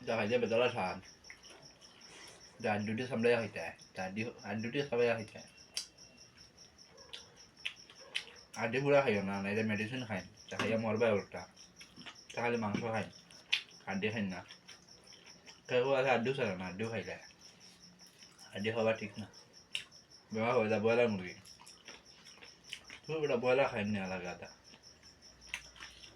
খাইলে বেদলা স্বাদ আড্ডুটি সামলাই খাইতে আড্ডুটি সবাই খাইতে আড্ডি পুরা খাইও না নাইলে মেডিসিন খাই খাইয়া মরবা ওটা খালি মাংস খাই আড্ডি খাই না কেউ আছে আড্ডু ছাড়া না আড্ডু খাইলে আড্ডি খাওয়া ঠিক না বেমার হয়ে যায় ব্রয়লার মুরগি তুই বেটা ব্রয়লার খাই না লাগাটা